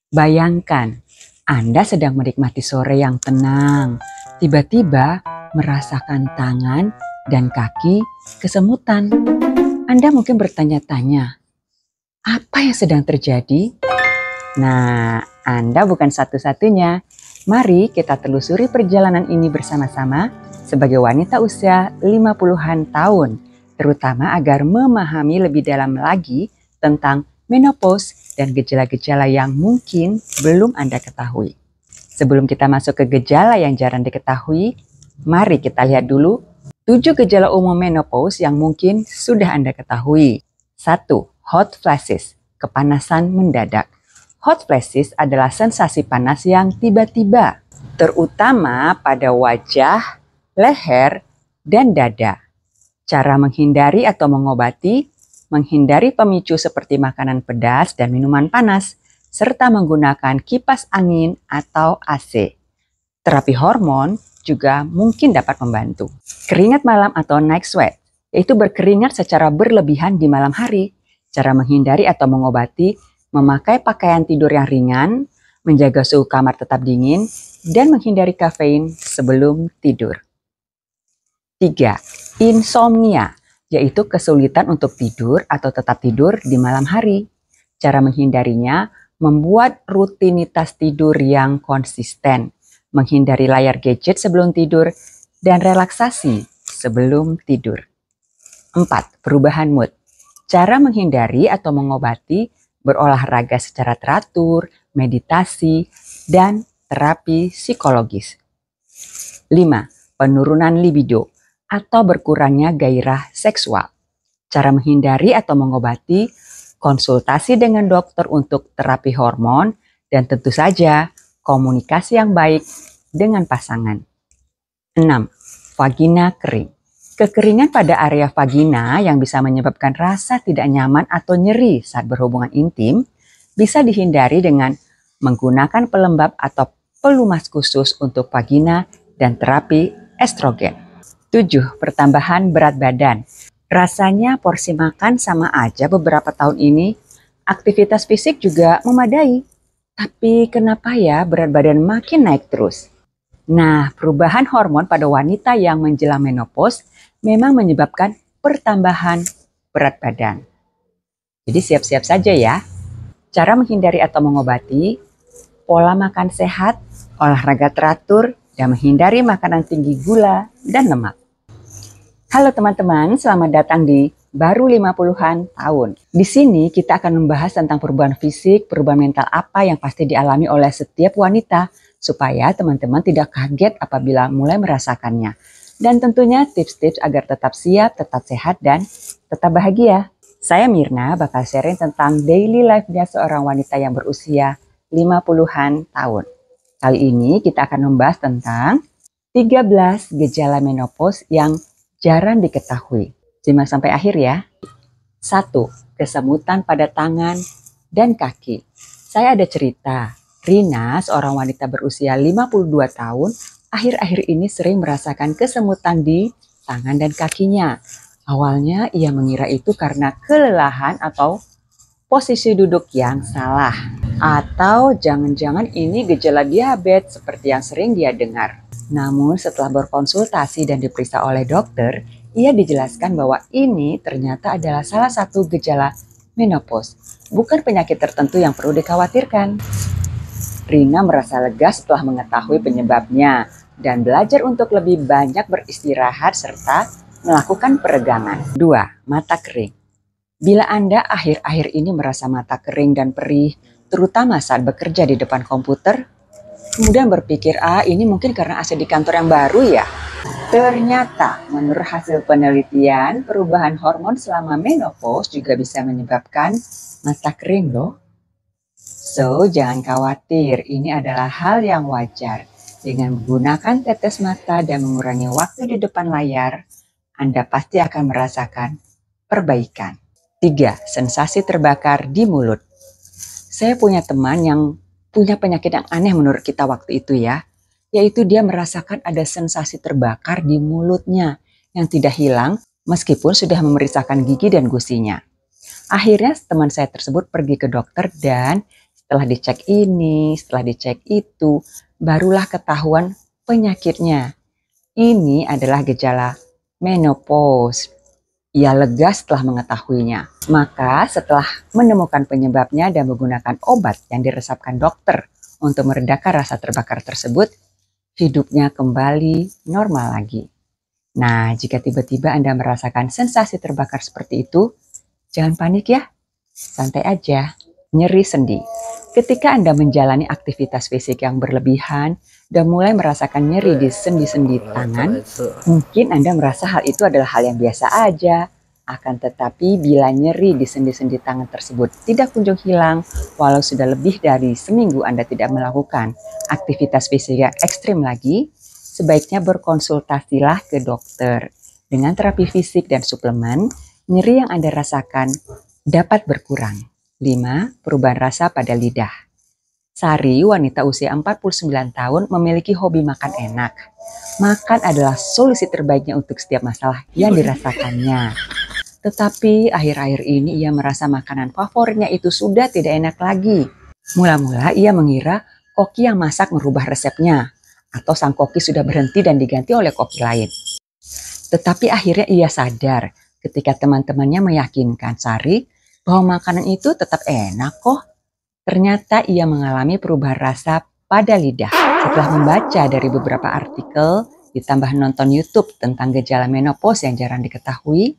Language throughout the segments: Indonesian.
Bayangkan, Anda sedang menikmati sore yang tenang, tiba-tiba merasakan tangan dan kaki kesemutan. Anda mungkin bertanya-tanya, apa yang sedang terjadi? Nah, Anda bukan satu-satunya. Mari kita telusuri perjalanan ini bersama-sama sebagai wanita usia 50-an tahun, terutama agar memahami lebih dalam lagi tentang menopause dan gejala-gejala yang mungkin belum Anda ketahui. Sebelum kita masuk ke gejala yang jarang diketahui, mari kita lihat dulu 7 gejala umum menopause yang mungkin sudah Anda ketahui. 1. Hot flashes, kepanasan mendadak. Hot flashes adalah sensasi panas yang tiba-tiba, terutama pada wajah, leher, dan dada. Cara menghindari atau mengobati, menghindari pemicu seperti makanan pedas dan minuman panas, serta menggunakan kipas angin atau AC. Terapi hormon juga mungkin dapat membantu. Keringat malam atau night sweat, yaitu berkeringat secara berlebihan di malam hari. Cara menghindari atau mengobati, memakai pakaian tidur yang ringan, menjaga suhu kamar tetap dingin, dan menghindari kafein sebelum tidur. 3. Insomnia, yaitu kesulitan untuk tidur atau tetap tidur di malam hari. Cara menghindarinya, membuat rutinitas tidur yang konsisten, menghindari layar gadget sebelum tidur, dan relaksasi sebelum tidur. 4. Perubahan mood. Cara menghindari atau mengobati, berolahraga secara teratur, meditasi, dan terapi psikologis. 5. Penurunan libido atau berkurangnya gairah seksual. Cara menghindari atau mengobati, konsultasi dengan dokter untuk terapi hormon, dan tentu saja komunikasi yang baik dengan pasangan. 6. Vagina kering. Kekeringan pada area vagina yang bisa menyebabkan rasa tidak nyaman atau nyeri saat berhubungan intim bisa dihindari dengan menggunakan pelembab atau pelumas khusus untuk vagina dan terapi estrogen. 7. Pertambahan berat badan. Rasanya porsi makan sama aja beberapa tahun ini. Aktivitas fisik juga memadai. Tapi kenapa ya berat badan makin naik terus? Nah, perubahan hormon pada wanita yang menjelang menopause memang menyebabkan pertambahan berat badan. Jadi siap-siap saja ya. Cara menghindari atau mengobati, pola makan sehat, olahraga teratur, dan menghindari makanan tinggi gula dan lemak. Halo teman-teman, selamat datang di Baru 50-an tahun. Di sini kita akan membahas tentang perubahan fisik, perubahan mental apa yang pasti dialami oleh setiap wanita, supaya teman-teman tidak kaget apabila mulai merasakannya. Dan tentunya tips-tips agar tetap siap, tetap sehat, dan tetap bahagia. Saya Mirna bakal sharing tentang daily life-nya seorang wanita yang berusia 50-an tahun. Kali ini kita akan membahas tentang 13 gejala menopause yang jarang diketahui. Simak sampai akhir ya. 1. Kesemutan pada tangan dan kaki. Saya ada cerita. Rina, seorang wanita berusia 52 tahun, akhir-akhir ini sering merasakan kesemutan di tangan dan kakinya. Awalnya ia mengira itu karena kelelahan atau posisi duduk yang salah. Atau jangan-jangan ini gejala diabetes seperti yang sering dia dengar. Namun setelah berkonsultasi dan diperiksa oleh dokter, ia dijelaskan bahwa ini ternyata adalah salah satu gejala menopause, bukan penyakit tertentu yang perlu dikhawatirkan. Rina merasa lega setelah mengetahui penyebabnya dan belajar untuk lebih banyak beristirahat serta melakukan peregangan. 2. Mata kering. Bila Anda akhir-akhir ini merasa mata kering dan perih, terutama saat bekerja di depan komputer, kemudian berpikir, ini mungkin karena AC di kantor yang baru ya. Ternyata menurut hasil penelitian, perubahan hormon selama menopause juga bisa menyebabkan mata kering loh. So, jangan khawatir, ini adalah hal yang wajar. Dengan menggunakan tetes mata dan mengurangi waktu di depan layar, Anda pasti akan merasakan perbaikan. 3. Sensasi terbakar di mulut. Saya punya teman yang punya penyakit yang aneh menurut kita waktu itu ya, yaitu dia merasakan ada sensasi terbakar di mulutnya yang tidak hilang meskipun sudah memeriksakan gigi dan gusinya. Akhirnya teman saya tersebut pergi ke dokter dan Setelah dicek ini, setelah dicek itu, barulah ketahuan penyakitnya. Ini adalah gejala menopause. Ia lega setelah mengetahuinya. Maka setelah menemukan penyebabnya dan menggunakan obat yang diresepkan dokter untuk meredakan rasa terbakar tersebut, hidupnya kembali normal lagi. Nah, jika tiba-tiba Anda merasakan sensasi terbakar seperti itu, jangan panik ya, santai aja. Nyeri sendi. Ketika Anda menjalani aktivitas fisik yang berlebihan dan mulai merasakan nyeri di sendi-sendi tangan, mungkin Anda merasa hal itu adalah hal yang biasa aja. Akan tetapi bila nyeri di sendi-sendi tangan tersebut tidak kunjung hilang, walau sudah lebih dari seminggu Anda tidak melakukan aktivitas fisik yang ekstrim lagi, sebaiknya berkonsultasilah ke dokter. Dengan terapi fisik dan suplemen, nyeri yang Anda rasakan dapat berkurang. 5. Perubahan rasa pada lidah. Sari, wanita usia 49 tahun, memiliki hobi makan enak. Makan adalah solusi terbaiknya untuk setiap masalah yang dirasakannya. Tetapi akhir-akhir ini ia merasa makanan favoritnya itu sudah tidak enak lagi. Mula-mula ia mengira koki yang masak merubah resepnya, atau sang koki sudah berhenti dan diganti oleh koki lain. Tetapi akhirnya ia sadar ketika teman-temannya meyakinkan Sari bahwa makanan itu tetap enak kok. Ternyata ia mengalami perubahan rasa pada lidah. Setelah membaca dari beberapa artikel, ditambah nonton YouTube tentang gejala menopause yang jarang diketahui,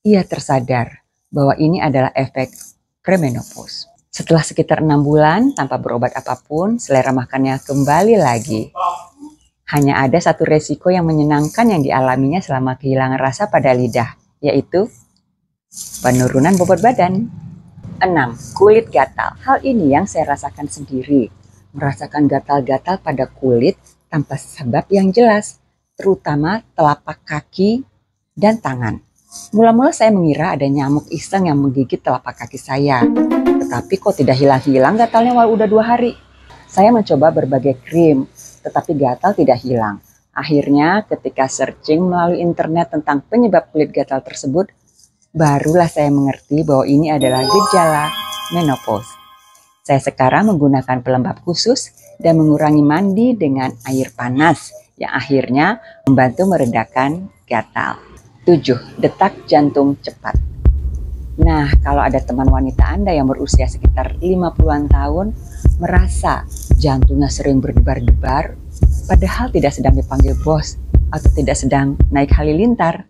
ia tersadar bahwa ini adalah efek premenopause. Setelah sekitar 6 bulan tanpa berobat apapun, selera makannya kembali lagi. Hanya ada satu resiko yang menyenangkan yang dialaminya selama kehilangan rasa pada lidah, yaitu penurunan bobot badan. 6. Kulit gatal. Hal ini yang saya rasakan sendiri. Merasakan gatal-gatal pada kulit tanpa sebab yang jelas, terutama telapak kaki dan tangan. Mula-mula saya mengira ada nyamuk iseng yang menggigit telapak kaki saya. Tetapi kok tidak hilang-hilang gatalnya walau udah 2 hari. Saya mencoba berbagai krim, tetapi gatal tidak hilang. Akhirnya ketika searching melalui internet tentang penyebab kulit gatal tersebut, barulah saya mengerti bahwa ini adalah gejala menopause. Saya sekarang menggunakan pelembab khusus dan mengurangi mandi dengan air panas yang akhirnya membantu meredakan gatal. 7. Detak jantung cepat. Nah, kalau ada teman wanita Anda yang berusia sekitar 50-an tahun merasa jantungnya sering berdebar-debar, padahal tidak sedang dipanggil bos atau tidak sedang naik halilintar,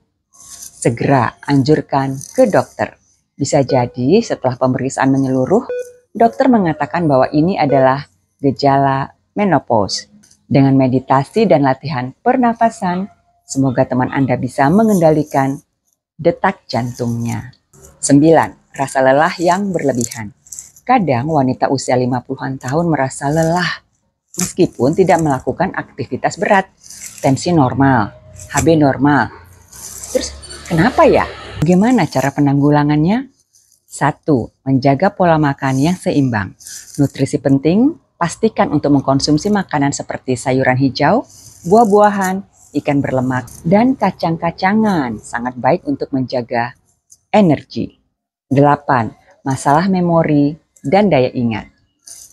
segera anjurkan ke dokter. Bisa jadi setelah pemeriksaan menyeluruh, dokter mengatakan bahwa ini adalah gejala menopause. Dengan meditasi dan latihan pernafasan, semoga teman Anda bisa mengendalikan detak jantungnya. 9. Rasa lelah yang berlebihan. Kadang wanita usia 50-an tahun merasa lelah meskipun tidak melakukan aktivitas berat. Tensi normal, HB normal. Terus kenapa ya? Bagaimana cara penanggulangannya? 1. Menjaga pola makan yang seimbang. Nutrisi penting, pastikan untuk mengkonsumsi makanan seperti sayuran hijau, buah-buahan, ikan berlemak, dan kacang-kacangan. Sangat baik untuk menjaga energi. 8. Masalah memori dan daya ingat.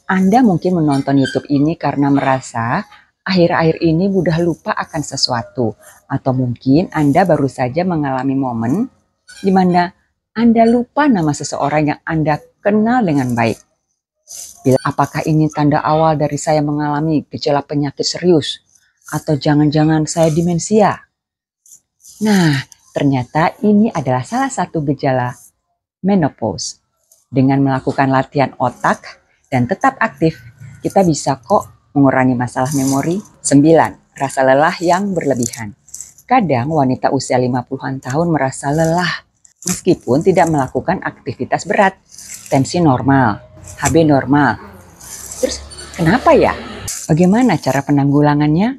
Anda mungkin menonton YouTube ini karena merasa akhir-akhir ini mudah lupa akan sesuatu. Atau mungkin Anda baru saja mengalami momen di mana Anda lupa nama seseorang yang Anda kenal dengan baik. Apakah ini tanda awal dari saya mengalami gejala penyakit serius? Atau jangan-jangan saya demensia? Nah, ternyata ini adalah salah satu gejala menopause. Dengan melakukan latihan otak dan tetap aktif, kita bisa kok mengurangi masalah memori. 9. Rasa lelah yang berlebihan. Kadang wanita usia 50-an tahun merasa lelah meskipun tidak melakukan aktivitas berat. Tensi normal, HB normal. Terus kenapa ya? Bagaimana cara penanggulangannya?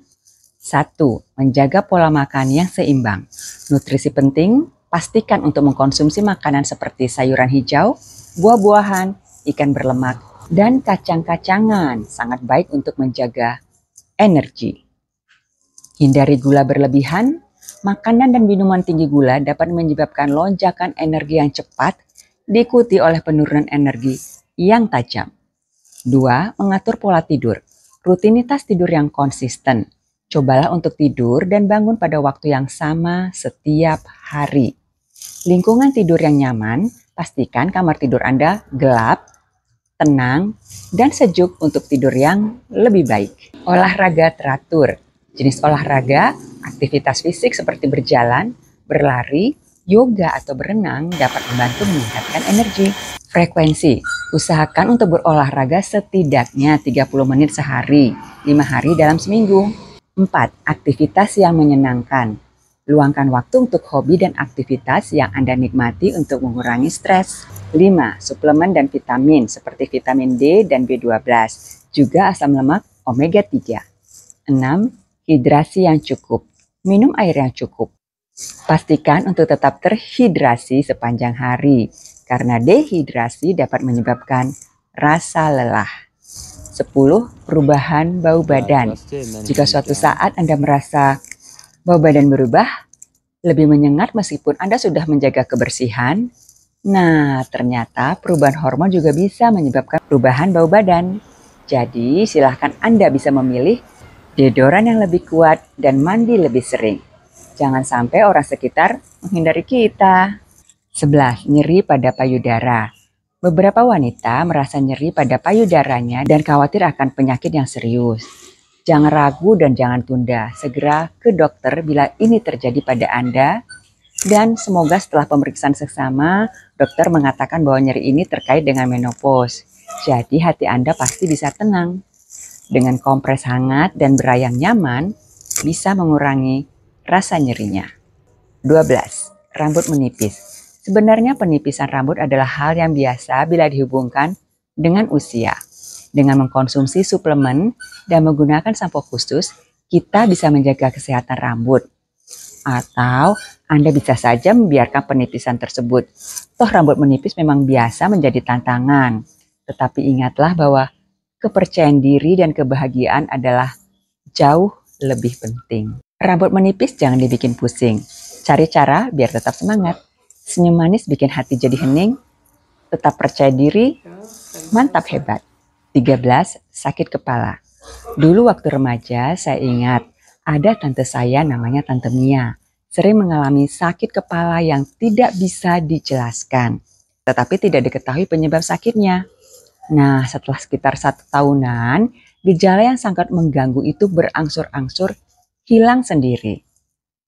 1. Menjaga pola makan yang seimbang. Nutrisi penting, pastikan untuk mengkonsumsi makanan seperti sayuran hijau, buah-buahan, ikan berlemak, dan kacang-kacangan. Sangat baik untuk menjaga energi. Hindari gula berlebihan. Makanan dan minuman tinggi gula dapat menyebabkan lonjakan energi yang cepat, diikuti oleh penurunan energi yang tajam. 2. Mengatur pola tidur. Rutinitas tidur yang konsisten. Cobalah untuk tidur dan bangun pada waktu yang sama setiap hari. Lingkungan tidur yang nyaman, pastikan kamar tidur Anda gelap, tenang, dan sejuk untuk tidur yang lebih baik. Olahraga teratur. Jenis olahraga, aktivitas fisik seperti berjalan, berlari, yoga atau berenang dapat membantu meningkatkan energi. Frekuensi, usahakan untuk berolahraga setidaknya 30 menit sehari, 5 hari dalam seminggu. 4. Aktivitas yang menyenangkan. Luangkan waktu untuk hobi dan aktivitas yang Anda nikmati untuk mengurangi stres. 5. Suplemen dan vitamin seperti vitamin D dan B12, juga asam lemak omega 3. 6. Hidrasi yang cukup. Minum air yang cukup. Pastikan untuk tetap terhidrasi sepanjang hari, karena dehidrasi dapat menyebabkan rasa lelah. 10. Perubahan bau badan. Jika suatu saat Anda merasa bau badan berubah, lebih menyengat meskipun Anda sudah menjaga kebersihan, nah ternyata perubahan hormon juga bisa menyebabkan perubahan bau badan. Jadi silahkan Anda bisa memilih deodoran yang lebih kuat dan mandi lebih sering. Jangan sampai orang sekitar menghindari kita. 11. Nyeri pada payudara. Beberapa wanita merasa nyeri pada payudaranya dan khawatir akan penyakit yang serius. Jangan ragu dan jangan tunda. Segera ke dokter bila ini terjadi pada Anda. Dan semoga setelah pemeriksaan seksama, dokter mengatakan bahwa nyeri ini terkait dengan menopause. Jadi hati Anda pasti bisa tenang. Dengan kompres hangat dan bra yang nyaman, bisa mengurangi rasa nyerinya. 12. Rambut menipis. Sebenarnya penipisan rambut adalah hal yang biasa bila dihubungkan dengan usia. Dengan mengkonsumsi suplemen dan menggunakan sampo khusus, kita bisa menjaga kesehatan rambut. Atau Anda bisa saja membiarkan penipisan tersebut. Toh rambut menipis memang biasa menjadi tantangan. Tetapi ingatlah bahwa kepercayaan diri dan kebahagiaan adalah jauh lebih penting. Rambut menipis jangan dibikin pusing. Cari cara biar tetap semangat. Senyum manis bikin hati jadi hening. Tetap percaya diri, mantap hebat. 13. Sakit kepala. Dulu waktu remaja saya ingat ada tante saya namanya Tante Mia. Sering mengalami sakit kepala yang tidak bisa dijelaskan. Tetapi tidak diketahui penyebab sakitnya. Nah, setelah sekitar 1 tahunan, gejala yang sangat mengganggu itu berangsur-angsur hilang sendiri.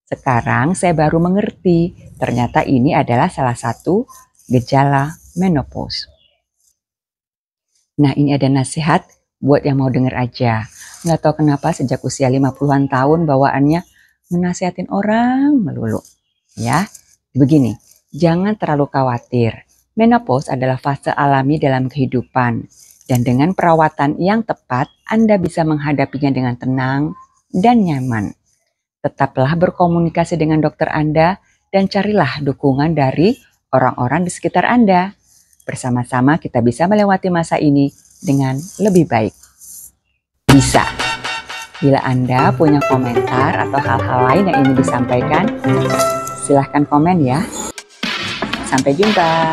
Sekarang saya baru mengerti, ternyata ini adalah salah satu gejala menopause. Nah, ini ada nasihat buat yang mau denger aja. Nggak tahu kenapa sejak usia 50-an tahun bawaannya menasihatin orang melulu. Ya, begini, jangan terlalu khawatir. Menopause adalah fase alami dalam kehidupan, dan dengan perawatan yang tepat, Anda bisa menghadapinya dengan tenang dan nyaman. Tetaplah berkomunikasi dengan dokter Anda dan carilah dukungan dari orang-orang di sekitar Anda. Bersama-sama kita bisa melewati masa ini dengan lebih baik. Bisa. Bila Anda punya komentar atau hal-hal lain yang ingin disampaikan, silahkan komen ya. Sampai jumpa.